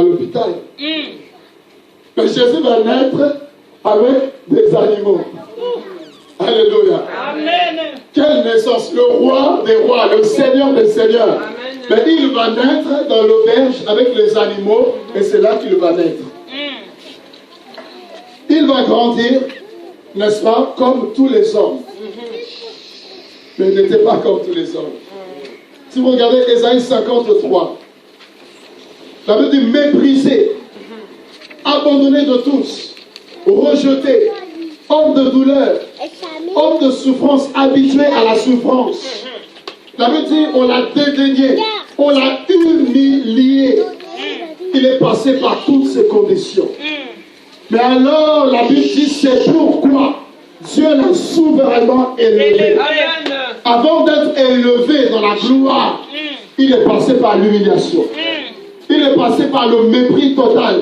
l'hôpital. Mais Jésus va naître avec des animaux. Alléluia. Amen. Quelle naissance! Le roi des rois, le seigneur des seigneurs. Amen. Mais il va naître dans l'auberge avec les animaux et c'est là qu'il va naître. Il va grandir, n'est-ce pas, comme tous les hommes. Mais il n'était pas comme tous les hommes. Si vous regardez Ésaïe 53, ça veut dire méprisé, abandonné de tous, rejeté, homme de douleur, homme de souffrance, habitué à la souffrance. Ça veut dire on l'a dédaigné, on l'a humilié. Il est passé par toutes ces conditions. Mais alors la Bible dit c'est pourquoi Dieu l'a souverainement élevé. Avant d'être élevé dans la gloire, il est passé par l'humiliation. Il est passé par le mépris total.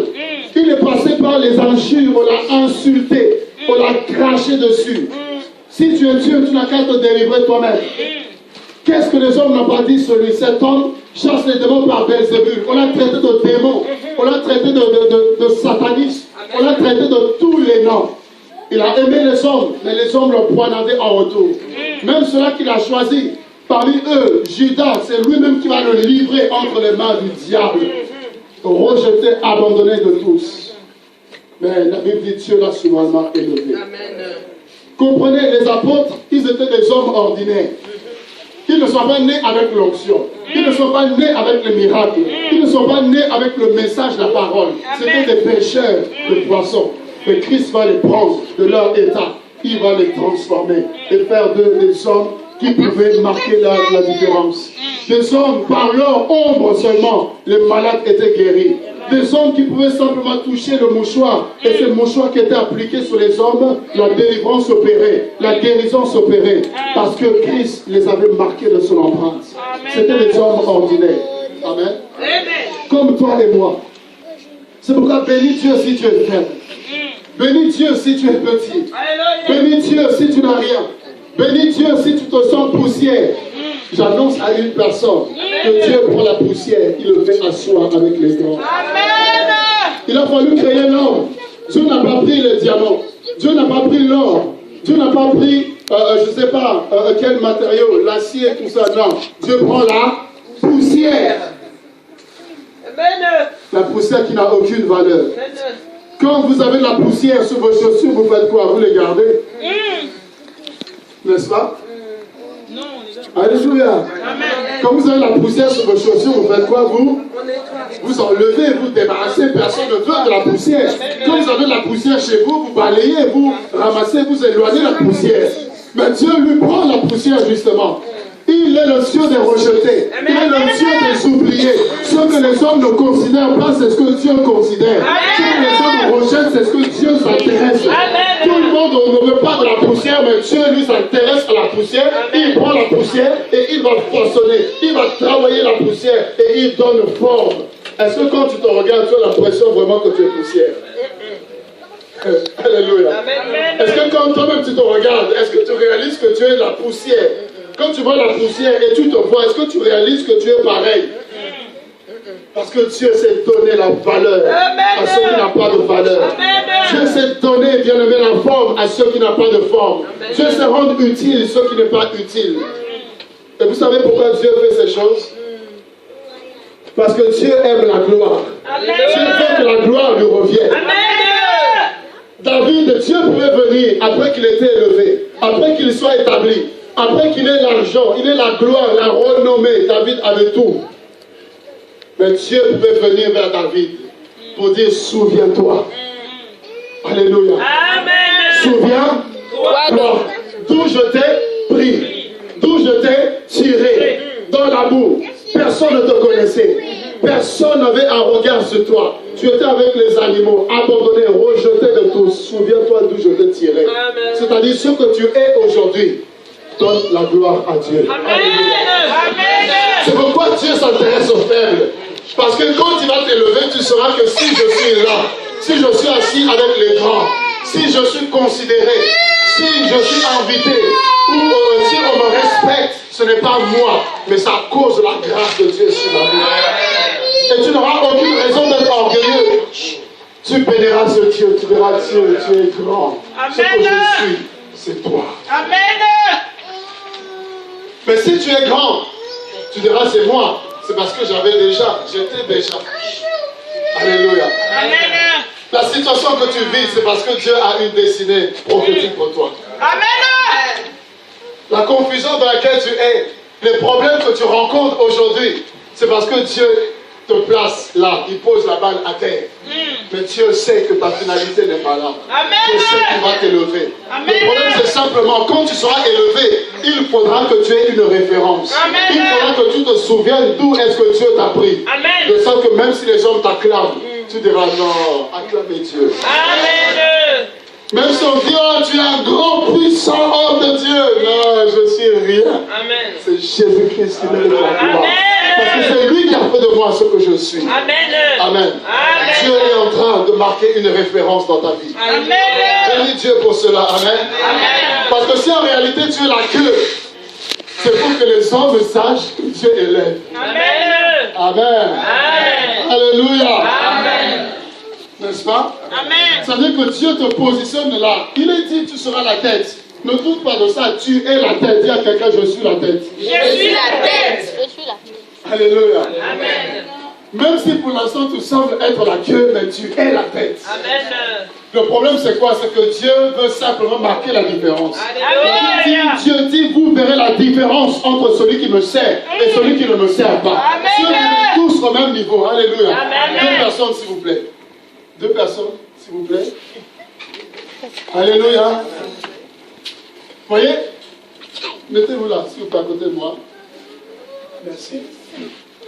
Il est passé par les injures, on l'a insulté, on l'a craché dessus. Si tu es Dieu, tu n'as qu'à te délivrer toi-même. Qu'est-ce que les hommes n'ont pas dit sur lui? Cet homme chasse les démons par Belzébul. On l'a traité de démon, on l'a traité de sataniste, on l'a traité de tous les noms. Il a aimé les hommes, mais les hommes l'ont poignardé en retour. Même ceux-là qu'il a choisi, parmi eux, Judas, c'est lui-même qui va le livrer entre les mains du diable. Rejeté, abandonné de tous. Mais la Bible dit Dieu l'a souverainement élevé. Comprenez, les apôtres, ils étaient des hommes ordinaires. Ils ne sont pas nés avec l'onction. Ils ne sont pas nés avec les miracles. Ils ne sont pas nés avec le message de la parole. C'était des pêcheurs de poissons. Mais Christ va les prendre de leur état. Il va les transformer et faire d'eux des hommes qui pouvaient marquer la différence. Des hommes, par leur ombre seulement, les malades étaient guéris. Des hommes qui pouvaient simplement toucher le mouchoir. Et ce mouchoir qui était appliqué sur les hommes, la délivrance s'opérait, la guérison s'opérait. Parce que Christ les avait marqués de son empreinte. C'était des hommes ordinaires. Amen. Comme toi et moi. C'est pourquoi bénis Dieu si tu es faible. Bénis Dieu si tu es petit. Bénis Dieu si tu n'as rien. Bénis Dieu si tu te sens poussière. J'annonce à une personne que Dieu prend la poussière, il le fait asseoir avec les grands. Il a fallu créer l'or. Dieu n'a pas pris le diamant. Dieu n'a pas pris l'or. Dieu n'a pas pris, je ne sais pas, quel matériau, l'acier, tout ça. Non. Dieu prend la poussière. La poussière qui n'a aucune valeur. Quand vous avez la poussière sur vos chaussures, vous faites quoi? Vous les gardez? N'est-ce pas? Alléluia. Quand vous avez la poussière sur vos chaussures, vous faites quoi? Vous enlevez, vous débarrassez, personne ne veut de la poussière. Quand vous avez de la poussière chez vous, vous balayez, vous ramassez, vous éloignez la poussière. Mais Dieu lui prend la poussière justement. Il est le Dieu des rejetés. Il est le Dieu des oubliés. Ce que les hommes ne considèrent pas, c'est ce que Dieu considère. Ce que les hommes rejettent, c'est ce que Dieu s'intéresse. Tout le monde ne veut pas de la poussière, mais Dieu lui s'intéresse à la poussière. Il prend la poussière et il va façonner. Il va travailler la poussière et il donne forme. Est-ce que quand tu te regardes, tu as l'impression vraiment que tu es poussière? Alléluia. Est-ce que quand toi-même tu te regardes, est-ce que tu réalises que tu es la poussière? Quand tu vois la poussière et tu te vois, est-ce que tu réalises que tu es pareil? Parce que Dieu s'est donné la valeur à ceux qui n'ont pas de valeur. Dieu s'est donné, bien-aimé, la forme à ceux qui n'ont pas de forme. Dieu s'est rendu utile à ceux qui n'ont pas utiles. Et vous savez pourquoi Dieu fait ces choses? Parce que Dieu aime la gloire. Dieu veut que la gloire lui revienne. David, Dieu pouvait venir après qu'il était élevé, après qu'il soit établi, après qu'il ait l'argent, il ait la gloire, la renommée. David avait tout. Mais Dieu pouvait venir vers David pour dire, souviens-toi. Alléluia. Souviens-toi. D'où je t'ai pris, d'où je t'ai tiré, dans la boue. Personne ne te connaissait. Personne n'avait un regard sur toi. Tu étais avec les animaux, abandonné, rejeté de tous. Souviens-toi d'où je t'ai tiré. C'est-à-dire ce que tu es aujourd'hui. Donne la gloire à Dieu. C'est pourquoi Dieu s'intéresse aux faibles. Parce que quand tu vas t'élever, tu sauras que si je suis là, si je suis assis avec les grands, si je suis considéré, si je suis invité, ou si on me respecte, ce n'est pas moi, mais c'est à cause de la grâce de Dieu sur ma vie. Et tu n'auras aucune raison d'être orgueilleux. Tu béniras ce Dieu, tu verras Dieu, tu es grand. Amen. Ce que je suis, c'est toi. Amen. Mais si tu es grand, tu diras c'est moi. C'est parce que j'étais déjà. Alléluia. Amen. La situation que tu vis, c'est parce que Dieu a une destinée prophétique pour toi. Amen. La confusion dans laquelle tu es, les problèmes que tu rencontres aujourd'hui, c'est parce que Dieu te place là, il pose la balle à terre. Mais Dieu sait que ta finalité n'est pas là. Amen. Dieu sait qu'il va t'élever. Amen. Le problème, c'est simplement, quand tu seras élevé, il faudra que tu aies une référence. Amen. Il faudra que tu te souviennes d'où est-ce que Dieu t'a pris. Amen. De sorte que même si les hommes t'acclament, tu diras non, acclamez Dieu. Amen. Même si on dit, oh, tu es un grand puissant homme de Dieu. Non, je suis rien. Amen. C'est Jésus-Christ qui mérite la gloire. Amen. Parce que c'est lui qui a fait de moi ce que je suis. Amen. Amen. Amen. Dieu est en train de marquer une référence dans ta vie. Amen. Bénis Dieu pour cela. Amen. Amen. Parce que si en réalité tu es la queue, c'est pour que les hommes sachent que Dieu élève. Amen. Amen. Amen. Alléluia. Amen. N'est-ce pas? Amen. Ça veut dire que Dieu te positionne là. Il est dit tu seras la tête. Ne doute pas de ça. Tu es la tête. Dis à quelqu'un je suis la tête. Je suis la tête. Alléluia. Amen. Même si pour l'instant tu sembles être la queue, mais tu es la tête. Amen. Le problème c'est quoi? C'est que Dieu veut simplement marquer la différence. Alléluia. Dieu dit, vous verrez la différence entre celui qui me sert et celui qui ne me sert pas. Amen. Ceux qui sont tous au même niveau. Alléluia. Amen. 2 personnes s'il vous plaît. 2 personnes s'il vous plaît. Alléluia. Voyez? Mettez-vous là, s'il vous plaît, à côté de moi. Merci.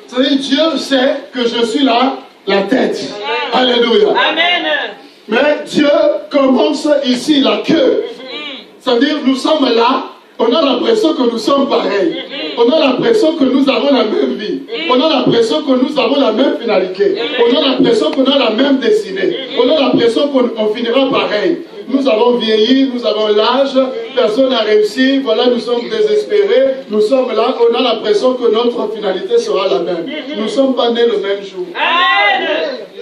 Vous savez, Dieu sait que je suis là, la tête. Alléluia. Amen. Mais Dieu commence ici, la queue. C'est-à-dire, nous sommes là, on a l'impression que nous sommes pareils. On a l'impression que nous avons la même vie. On a l'impression que nous avons la même finalité. On a l'impression qu'on a la même destinée. On a l'impression qu'on finira pareil. Nous avons vieilli, nous avons l'âge, personne n'a réussi, voilà, nous sommes désespérés, nous sommes là, on a l'impression que notre finalité sera la même. Nous ne sommes pas nés le même jour.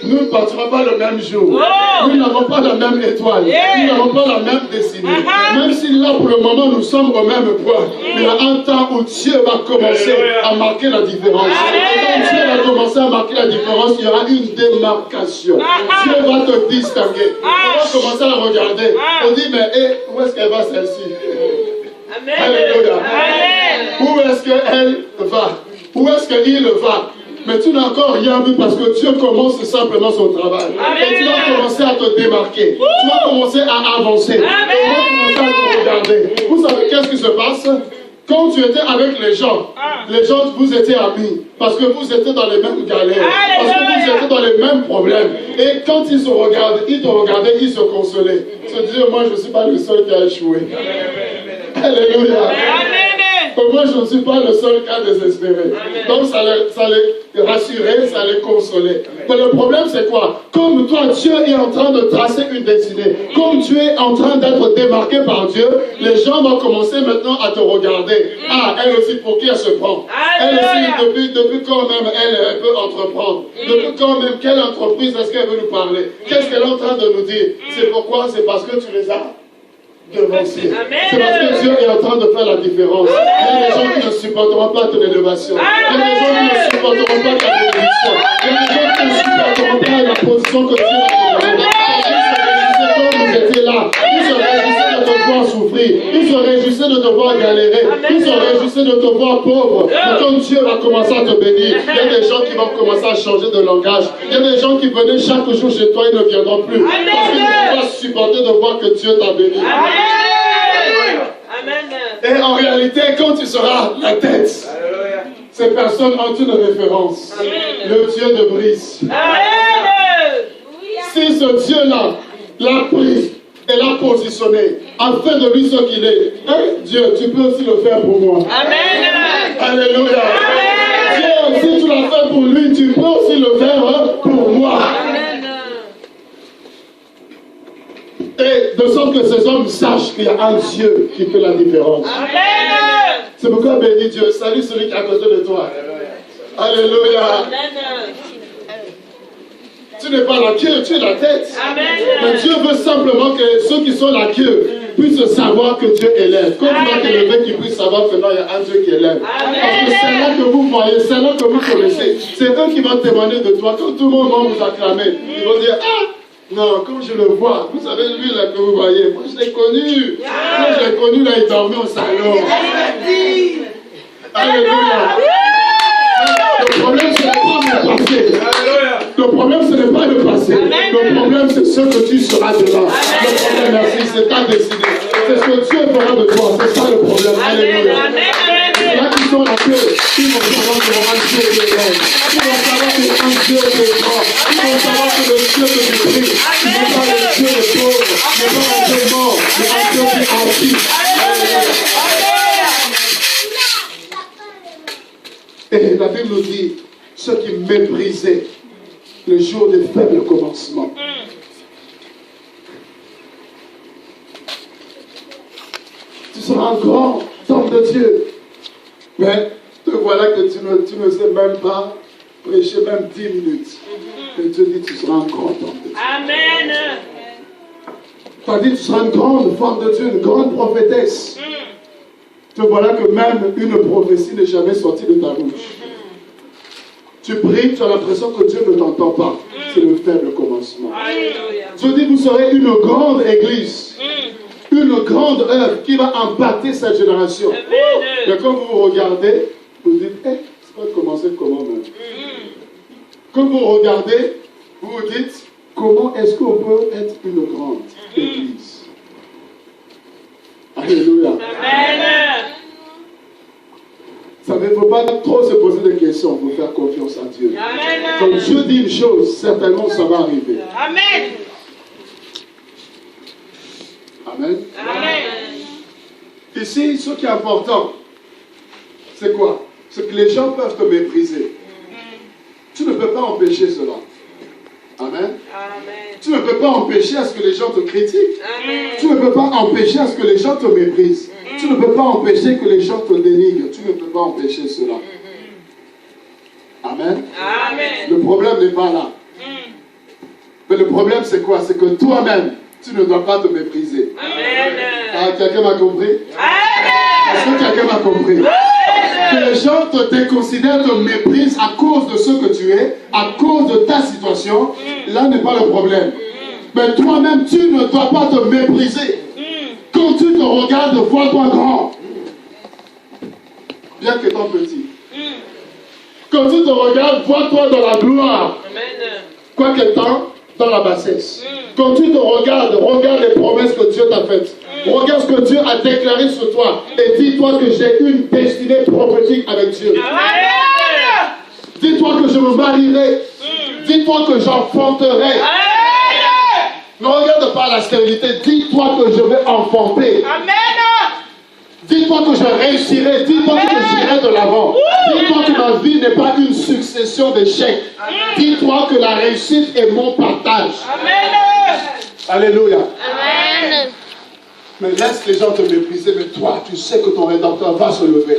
Nous ne partirons pas le même jour. Nous n'avons pas la même étoile. Nous n'avons pas la même destinée. Même si là, pour le moment, nous sommes au même point, il y a un temps où Dieu va commencer à marquer la différence. Et quand Dieu va commencer à marquer la différence, il y aura une démarcation. Dieu va te distinguer. On va commencer à regarder. On dit, mais où est-ce qu'elle va celle-ci? Alléluia. Où est-ce qu'elle va? Où est-ce qu'il va? Mais tu n'as encore rien vu parce que Dieu commence simplement son travail. Et tu vas commencer à te démarquer. Tu vas commencer à avancer. Et on va commencer à te regarder. Vous savez qu'est-ce qui se passe? Quand tu étais avec les gens, vous étiez amis. Parce que vous étiez dans les mêmes galères. Parce que vous étiez dans les mêmes problèmes. Et quand ils te regardaient, ils se consolaient. Ils se disaient, moi je ne suis pas le seul qui a échoué. Alléluia. Moi je ne suis pas le seul cas désespéré. Donc ça les rassurait, ça les consolait. Mais le problème c'est quoi? Comme toi Dieu est en train de tracer une destinée, comme tu es en train d'être démarqué par Dieu, les gens vont commencer maintenant à te regarder. Ah, elle aussi, pour qui elle se prend? Elle aussi, depuis quand même elle peut entreprendre? Depuis quand même, quelle entreprise est-ce qu'elle veut nous parler? Qu'est-ce qu'elle est en train de nous dire? C'est pourquoi? C'est parce que tu les as devancés. C'est parce que Dieu est en train de faire la différence. Il y a des gens qui ne supporteront pas ton élévation. Il y a des gens qui ne supporteront pas ta bénédiction. Il y a des gens qui ne supporteront pas la position que Dieu a donnée. Ils se réjouissaient quand vous étiez là. Ils se réjouissaient de te voir souffrir. Ils se réjouissaient de te voir galérer. Ils se réjouissaient de te voir pauvre. Mais quand Dieu va commencer à te bénir, il y a des gens qui vont commencer à changer de langage. Il y a des gens qui venaient chaque jour chez toi, ils ne viendront plus. Parce qu'ils ne vont pas supporter de voir que Dieu t'a béni. Et en réalité, quand tu seras la tête, ces personnes ont une référence. Le Dieu de Brice. Si ce Dieu-là l'a pris et l'a positionné, afin de lui ce qu'il est, Dieu, tu peux aussi le faire pour moi. Amen. Alléluia. Dieu, si tu l'as fait pour lui, tu peux aussi faut que ces hommes sachent qu'il y a un Dieu qui fait la différence. Amen. C'est pourquoi bénis Dieu. Salut celui qui est à côté de toi. Alléluia. Tu n'es pas la queue, tu es la tête. Amen. Mais Dieu veut simplement que ceux qui sont la queue puissent savoir que Dieu élève. Comme toi qui es levé, qui puisse savoir que non, il y a un Dieu qui élève. Parce que c'est là que vous voyez, c'est là que vous connaissez. C'est eux qui vont témoigner de toi. Quand tout le monde va vous acclamer, ils vont dire, ah, non, comme je le vois, vous savez, lui là que vous voyez, moi je l'ai connu. Moi je l'ai connu, là, il dormait au salon. Alléluia. Le problème, ce n'est pas le passé. Le problème, ce n'est pas le passé. Le problème, c'est ce que tu seras demain. Le problème, merci, c'est ta décision. C'est ce que Dieu fera de toi. C'est ça le problème. Alléluia. Là qui sont la queue, ils vont savoir que le Dieu est grand. Ils vont savoir que le Dieu est grand. Ils vont savoir que le Dieu que tu pries n'est pas le Dieu de pauvre, n'est pas un Dieu mort, mais un Dieu qui agit. Et la Bible nous dit, ceux qui méprisaient le jour des faibles commencements. Tu seras un grand homme de Dieu. Mais te voilà que tu ne sais même pas prêcher même 10 minutes. Et Dieu dit, tu seras un grand homme de Dieu. Amen. Tu as dit, tu seras une grande femme de Dieu, une grande prophétesse. Te voilà que même une prophétie n'est jamais sortie de ta bouche. Tu pries, tu as l'impression que Dieu ne t'entend pas. C'est le faible commencement. Alléluia. Dieu dit, vous serez une grande église. Une grande œuvre qui va impacter cette génération. Mais quand vous vous regardez, vous dites, c'est pas de commencer comment même. Quand vous regardez, vous vous dites, comment est-ce qu'on peut être une grande église? Alléluia. Amen. Ça ne faut pas trop se poser de questions pour faire confiance à Dieu. Amen. Quand Dieu dit une chose, certainement ça va arriver. Amen. Amen. Amen. Ici, ce qui est important, c'est quoi? C'est que les gens peuvent te mépriser. Tu ne peux pas empêcher cela. Amen. Amen. Tu ne peux pas empêcher à ce que les gens te critiquent. Amen. Tu ne peux pas empêcher à ce que les gens te méprisent. Tu ne peux pas empêcher que les gens te dénigrent. Tu ne peux pas empêcher cela. Amen. Amen. Le problème n'est pas là. Mais le problème, c'est quoi? C'est que toi-même, tu ne dois pas te mépriser. Amen. Ah, quelqu'un m'a compris? Amen. Est-ce que quelqu'un m'a compris? Que les gens te déconsidèrent, te méprisent à cause de ce que tu es, à cause de ta situation, là n'est pas le problème. Mais toi-même, tu ne dois pas te mépriser. Quand tu te regardes, vois-toi grand. Bien qu'étant petit. Quand tu te regardes, vois-toi dans la gloire. Quoi qu'étant dans la bassesse. Quand tu te regardes, regarde les promesses que Dieu t'a faites. Regarde ce que Dieu a déclaré sur toi. Et dis-toi que j'ai une destinée prophétique avec Dieu. Dis-toi que je me marierai. Dis-toi que j'enfanterai. Ne regarde pas la stérilité. Dis-toi que je vais enfanter. Dis-toi que je réussirai. Dis-toi que je j'irai de l'avant. Dis-toi que ma vie n'est pas une succession d'échecs. Dis-toi que la réussite est mon partage. Alléluia. Amen. Mais laisse les gens te mépriser, mais toi, tu sais que ton rédempteur va se lever.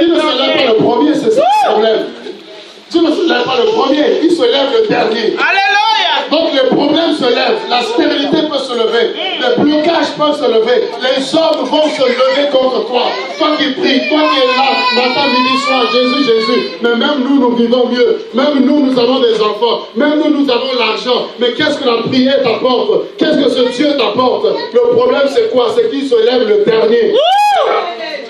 Il ne se lève pas le premier, c'est ça le problème. Dieu ne se lève pas le premier, il se lève le dernier. Alléluia. Donc les problèmes se lèvent, la stérilité peut se lever, les blocages peuvent se lever, les hommes vont se lever contre toi. Toi qui pries, toi qui es là, matin, midi, soir, Jésus, Jésus. Mais même nous vivons mieux. Même nous avons des enfants. Même nous avons l'argent. Mais qu'est-ce que la prière t'apporte? Qu'est-ce que ce Dieu t'apporte? Le problème c'est quoi? C'est qu'il se lève le dernier.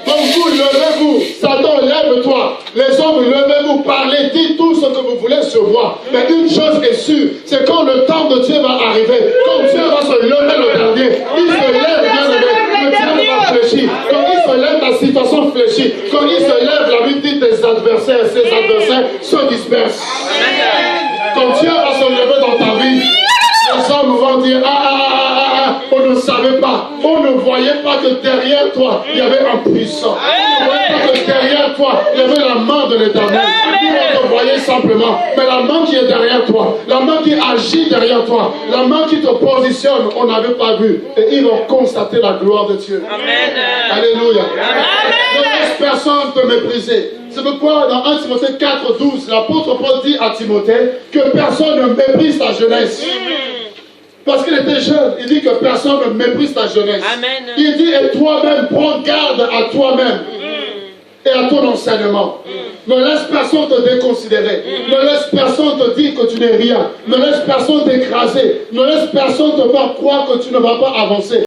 Donc vous, levez-vous. Satan, lève-toi. Les hommes, levez-vous. Parlez, dites tout ce que vous voulez sur moi. Mais une chose est sûre, c'est quand le temps de Dieu va arriver, quand Dieu va se lever le dernier, il se lève bien levé. Le diable va fléchir. Quand il se lève, la situation fléchit. Quand il se lève, la Bible dit tes adversaires, ses adversaires se dispersent. Quand Dieu va se lever dans ta vie, les hommes vont dire on ne savait pas, on ne voyait pas que derrière toi, il y avait un puissant. On ne voyait pas que derrière toi, il y avait la main de l'Éternel. On te voyait simplement. Mais la main qui est derrière toi, la main qui agit derrière toi, la main qui te positionne, on n'avait pas vu. Et ils vont constater la gloire de Dieu. Amen. Alléluia. Ne laisse personne te mépriser. C'est pourquoi dans 1 Timothée 4:12, l'apôtre Paul dit à Timothée que personne ne méprise ta jeunesse. Parce qu'il était jeune, il dit que personne ne méprise ta jeunesse. Amen. Il dit, et toi-même, prends garde à toi-même et à ton enseignement. Ne laisse personne te déconsidérer. Ne laisse personne te dire que tu n'es rien. Ne laisse personne t'écraser. Ne laisse personne te faire croire que tu ne vas pas avancer.